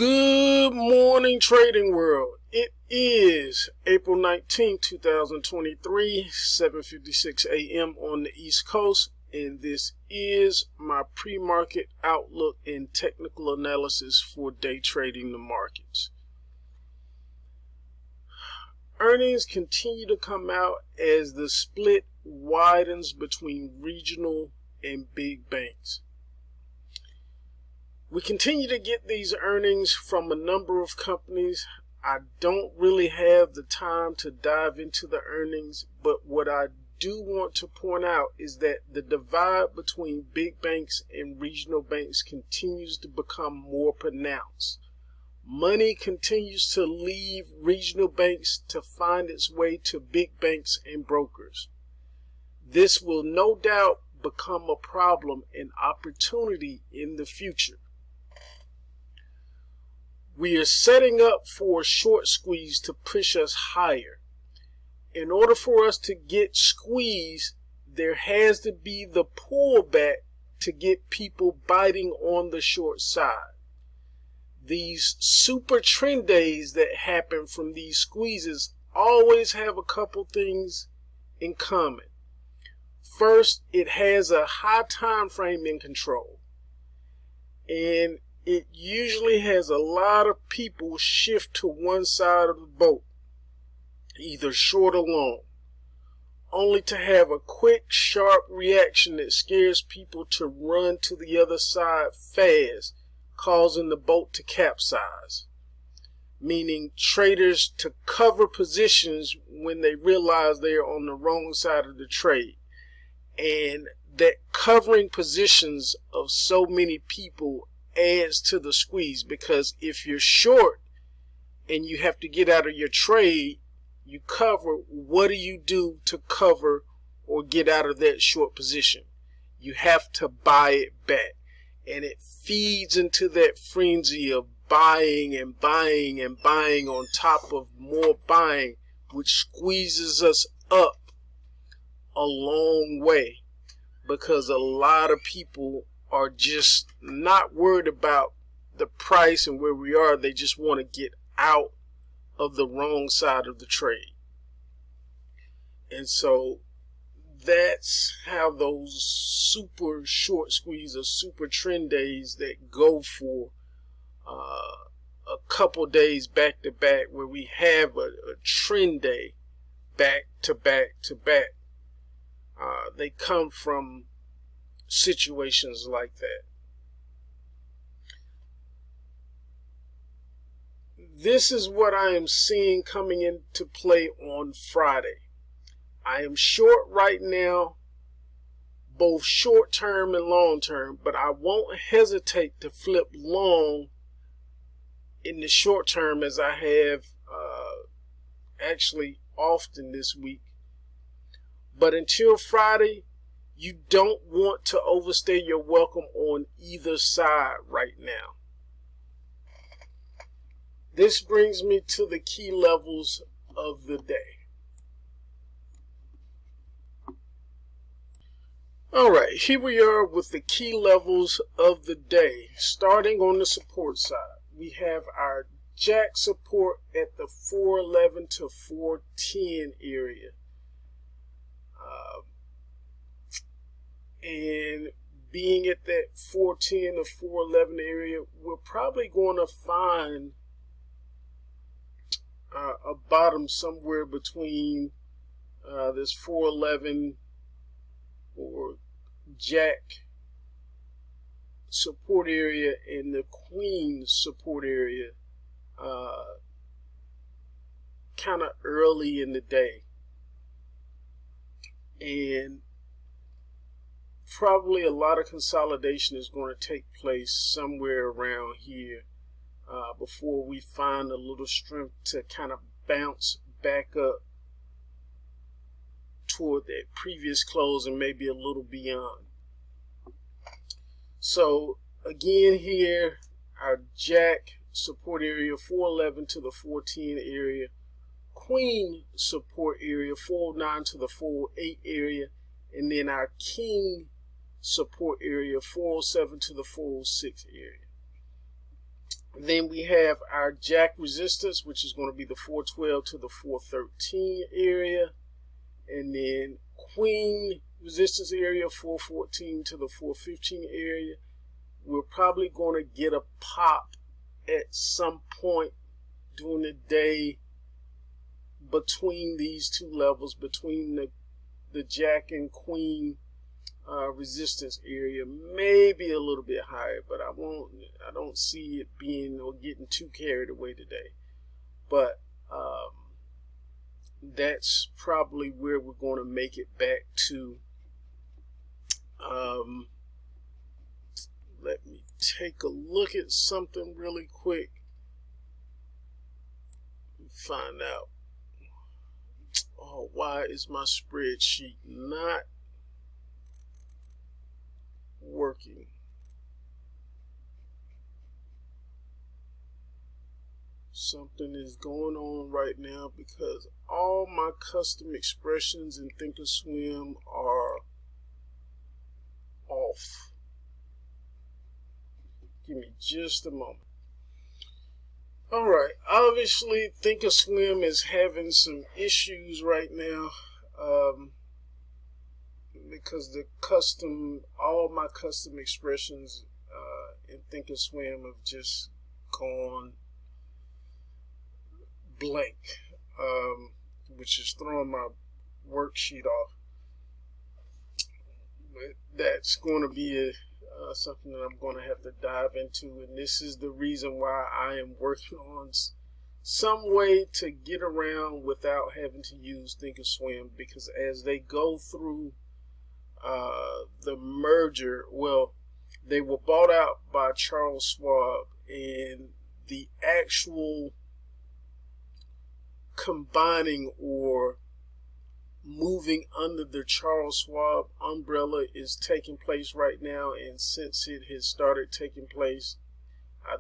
Good morning, trading world. It is April 19, 2023, 7:56 a.m. on the East Coast, and this is my pre-market outlook and technical analysis for day trading the markets. Earnings continue to come out as the split widens between regional and big banks. We continue to get these earnings from a number of companies. I don't really have the time to dive into the earnings, but what I do want to point out is that the divide between big banks and regional banks continues to become more pronounced. Money continues to leave regional banks to find its way to big banks and brokers. This will no doubt become a problem and opportunity in the future. We are setting up for a short squeeze to push us higher. In order for us to get squeezed, there has to be the pullback to get people biting on the short side. These super trend days that happen from these squeezes always have a couple things in common. First, it has a high time frame in control, and it usually has a lot of people shift to one side of the boat, either short or long, only to have a quick, sharp reaction that scares people to run to the other side fast, causing the boat to capsize, meaning traders to cover positions when they realize they are on the wrong side of the trade. And that covering positions of so many people adds to the squeeze, because if you're short and you have to get out of your trade, you cover. What do you do to cover or get out of that short position? You have to buy it back, and it feeds into that frenzy of buying and buying and buying on top of more buying, which squeezes us up a long way, because a lot of people are just not worried about the price and where we are. They just want to get out of the wrong side of the trade. And so that's how those super short squeeze or super trend days that go for a couple days back to back, where we have a trend day back to back to back, they come from situations like that. This is what I am seeing coming into play on Friday. I am short right now, both short term and long term, but I won't hesitate to flip long in the short term, as I have actually often this week. But until Friday, you don't want to overstay your welcome on either side right now. This brings me to the key levels of the day. All right, here we are with the key levels of the day. Starting on the support side, we have our jack support at the 411 to 410 area. And being at that 410 to 411 area, we're probably going to find a bottom somewhere between this 411 or jack support area and the queen support area kind of early in the day. And probably a lot of consolidation is going to take place somewhere around here before we find a little strength to kind of bounce back up toward that previous close and maybe a little beyond. So again, here our jack support area 411 to the 410 area, queen support area 409 to the 408 area, and then our king support area 407 to the 406 area. Then we have our jack resistance, which is going to be the 412 to the 413 area. And then queen resistance area, 414 to the 415 area. We're probably going to get a pop at some point during the day between these two levels, between the jack and queen resistance area, maybe a little bit higher, but I don't see it being or getting too carried away today. But that's probably where we're going to make it back to. Let me take a look at something really quick and find out. Oh, why is my spreadsheet not working? Something is going on right now because all my custom expressions in Thinkorswim are off. Give me just a moment. All right, obviously Thinkorswim is having some issues right now because all my custom expressions in Thinkorswim have just gone blank, which is throwing my worksheet off. But that's going to be something that I'm going to have to dive into, and this is the reason why I am working on some way to get around without having to use Thinkorswim, because as they go through the merger, well, they were bought out by Charles Schwab, and the actual combining or moving under the Charles Schwab umbrella is taking place right now. And since it has started taking place,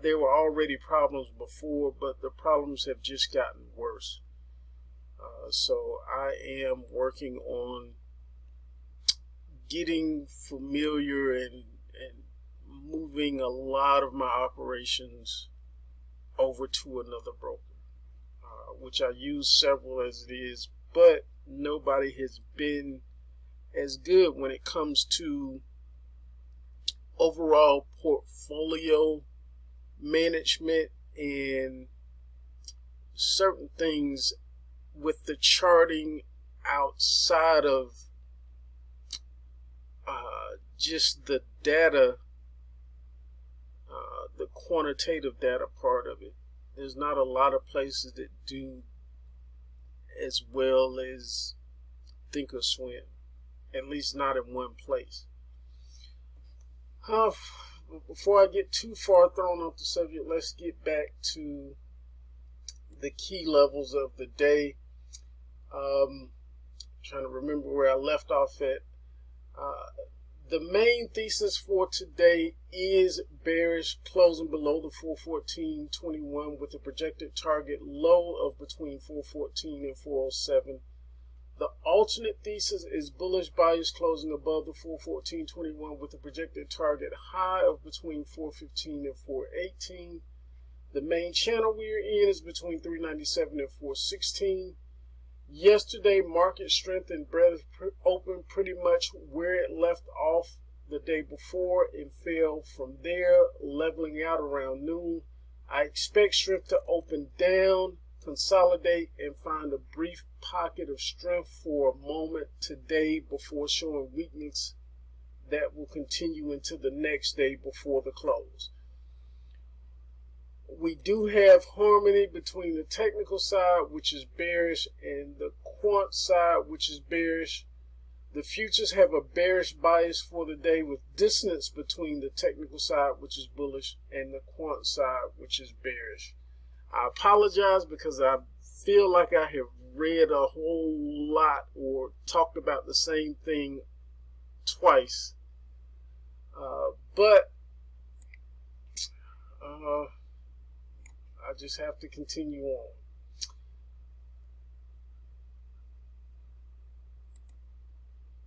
there were already problems before, but the problems have just gotten worse. So I am working on getting familiar and moving a lot of my operations over to another broker, which I use several as it is, but nobody has been as good when it comes to overall portfolio management and certain things with the charting outside of just the data, the quantitative data part of it. There's not a lot of places that do as well as Thinkorswim, at least not in one place. Before I get too far thrown off the subject, let's get back to the key levels of the day. Trying to remember where I left off at. The main thesis for today is bearish, closing below the 414.21 with a projected target low of between 414 and 407. The alternate thesis is bullish, bias, closing above the 414.21 with a projected target high of between 415 and 418. The main channel we're in is between 397 and 416. Yesterday, market strength and breadth opened pretty much where it left off the day before and fell from there, leveling out around noon. I expect strength to open down, consolidate, and find a brief pocket of strength for a moment today before showing weakness that will continue into the next day before the close. We do have harmony between the technical side, which is bearish, and the quant side, which is bearish. The futures have a bearish bias for the day with dissonance between the technical side, which is bullish, and the quant side, which is bearish. I apologize because I feel like I have read a whole lot or talked about the same thing twice. But I just have to continue on.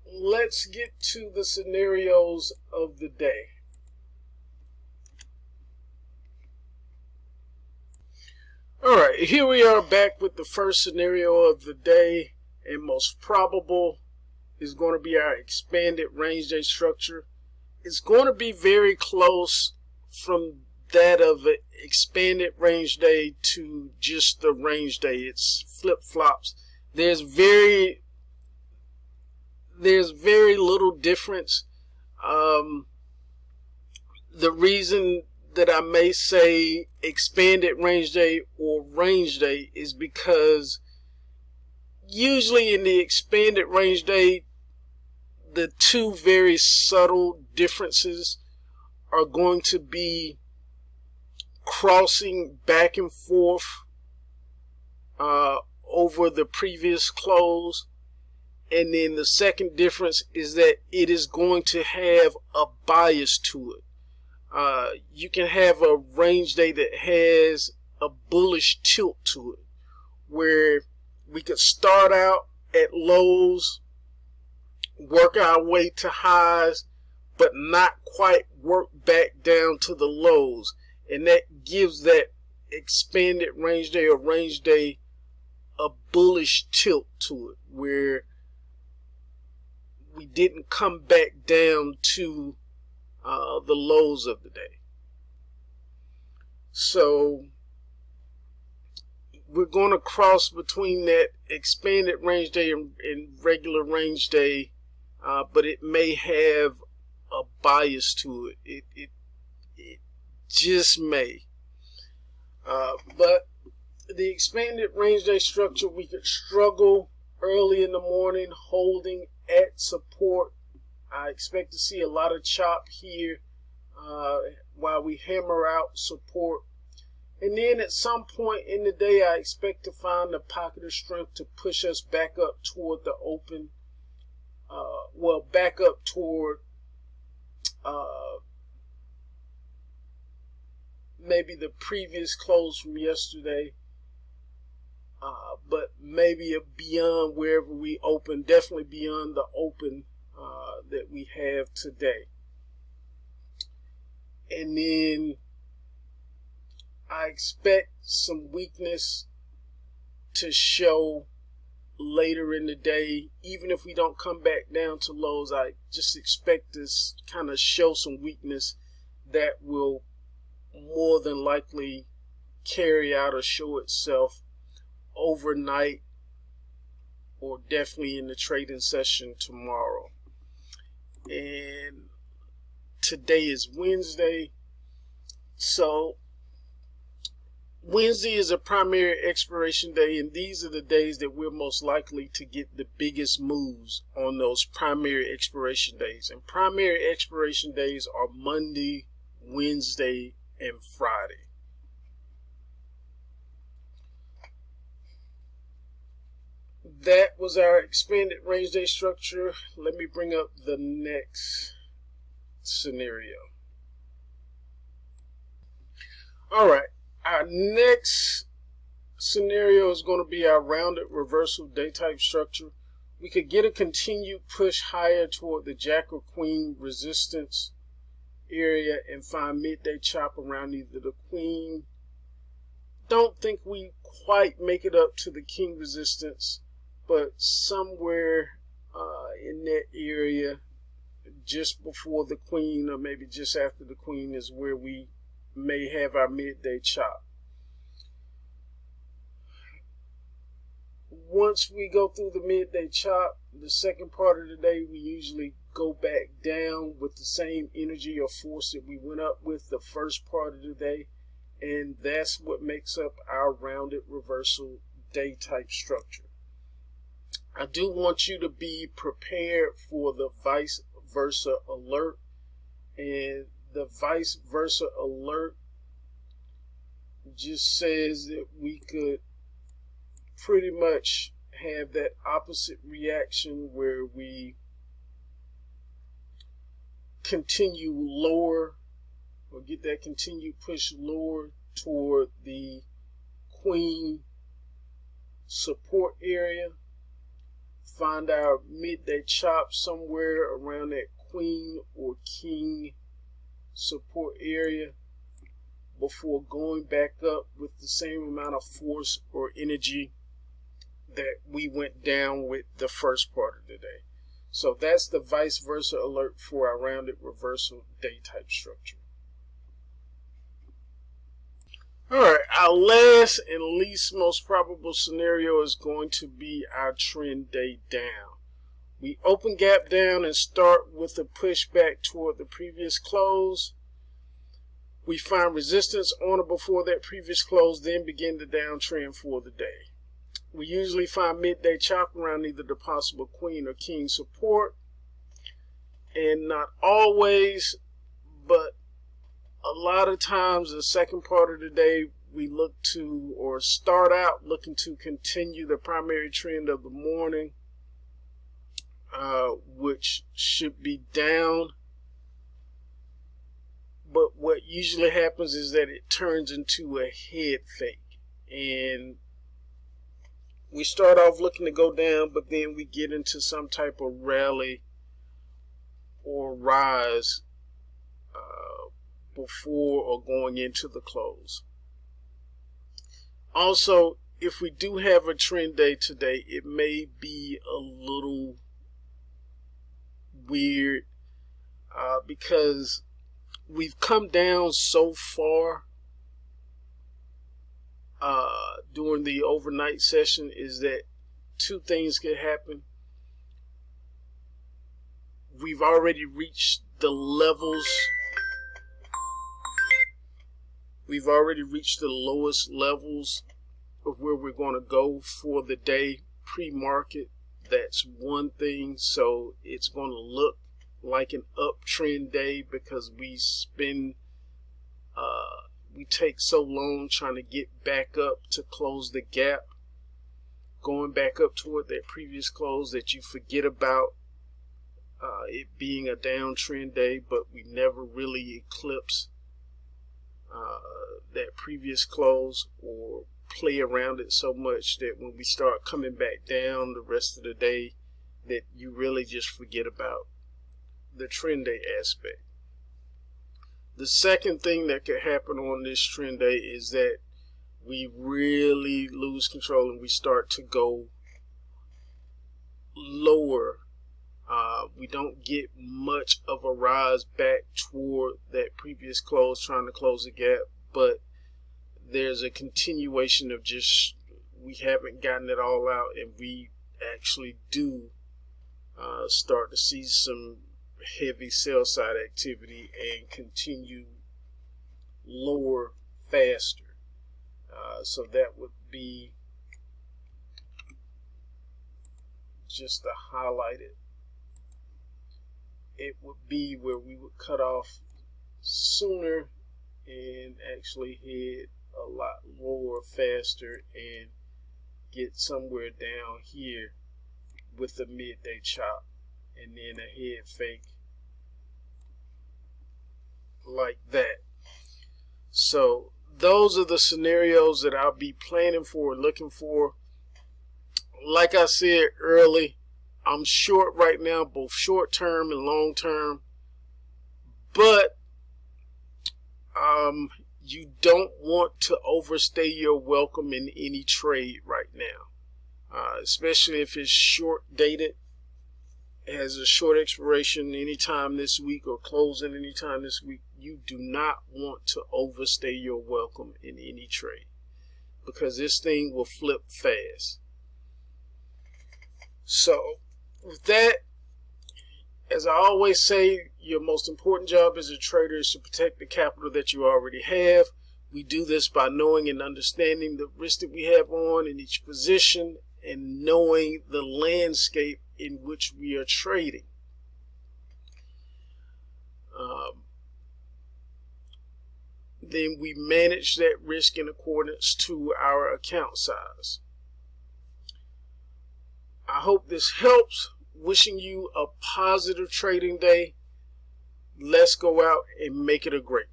Let's get to the scenarios of the day. right, here we are back with the first scenario of the day, and most probable is going to be our expanded range day structure. It's going to be very close from that of an expanded range day to just the range day. It's flip-flops. There's very little difference. The reason that I may say expanded range day or range day is because usually in the expanded range day, the two very subtle differences are going to be crossing back and forth over the previous close. And then the second difference is that it is going to have a bias to it. You can have a range day that has a bullish tilt to it, where we could start out at lows, work our way to highs, but not quite work back down to the lows. And that gives that expanded range day or range day a bullish tilt to it, where we didn't come back down to the lows of the day. So we're going to cross between that expanded range day and regular range day, but it may have a bias to it. It just may. But the expanded range day structure, we could struggle early in the morning holding at support. I expect to see a lot of chop here while we hammer out support. And then at some point in the day, I expect to find a pocket of strength to push us back up toward the open. Back up toward maybe the previous close from yesterday. But maybe beyond wherever we open, definitely beyond the open that we have today. And then I expect some weakness to show later in the day. Even if we don't come back down to lows, I just expect this kind of show some weakness that will more than likely carry out or show itself overnight, or definitely in the trading session tomorrow. And today is Wednesday, so Wednesday is a primary expiration day, and these are the days that we're most likely to get the biggest moves on those primary expiration days. And primary expiration days are Monday, Wednesday, and Friday. That was our expanded range day structure. Let me bring up the next scenario. All right, our next scenario is going to be our rounded reversal day type structure. We could get a continued push higher toward the Jack or Queen resistance area and find midday chop around either the Queen. Don't think we quite make it up to the King resistance, but somewhere in that area just before the Queen, or maybe just after the Queen, is where we may have our midday chop. Once we go through the midday chop, the second part of the day, we usually go back down with the same energy or force that we went up with the first part of the day, and that's what makes up our rounded reversal day type structure. I do want you to be prepared for the vice versa alert, and the vice versa alert just says that we could pretty much have that opposite reaction where we continue lower, or get that continued push lower toward the Queen support area, find our midday chop somewhere around that Queen or King support area before going back up with the same amount of force or energy that we went down with the first part of the day. So that's the vice versa alert for our rounded reversal day type structure. All right, our last and least most probable scenario is going to be our trend day down. We open gap down and start with a pushback toward the previous close. We find resistance on or before that previous close, then begin the downtrend for the day. We usually find midday chop around either the possible queen or king support, and not always, but a lot of times the second part of the day we look to, or start out looking to, continue the primary trend of the morning, which should be down. But what usually happens is that it turns into a head fake, and we start off looking to go down, but then we get into some type of rally or rise before or going into the close. Also, if we do have a trend day today, it may be a little weird because we've come down so far during the overnight session, is that two things could happen. We've already reached the levels. We've already reached the lowest levels of where we're going to go for the day pre-market. That's one thing. So it's going to look like an uptrend day because we take so long trying to get back up to close the gap, going back up toward that previous close, that you forget about it being a downtrend day, but we never really eclipse that previous close or play around it so much that when we start coming back down the rest of the day, that you really just forget about the trend day aspect. The second thing that could happen on this trend day is that we really lose control and we start to go lower. We don't get much of a rise back toward that previous close, trying to close the gap, but there's a continuation of just, we haven't gotten it all out, and we actually do start to see some heavy sell side activity and continue lower faster. So that would be, just to highlight it, it would be where we would cut off sooner and actually head a lot lower faster and get somewhere down here with the midday chop and then a head fake like that. So those are the scenarios that I'll be planning for and looking for. Like I said early, I'm short right now, both short term and long term, but you don't want to overstay your welcome in any trade right now, especially if it's short dated, has a short expiration anytime this week or closing anytime this week. You do not want to overstay your welcome in any trade because this thing will flip fast. So with that, as I always say, your most important job as a trader is to protect the capital that you already have. We do this by knowing and understanding the risk that we have on in each position and knowing the landscape in which we are trading. Then we manage that risk in accordance to our account size. I hope this helps. Wishing you a positive trading day. Let's go out and make it a great one.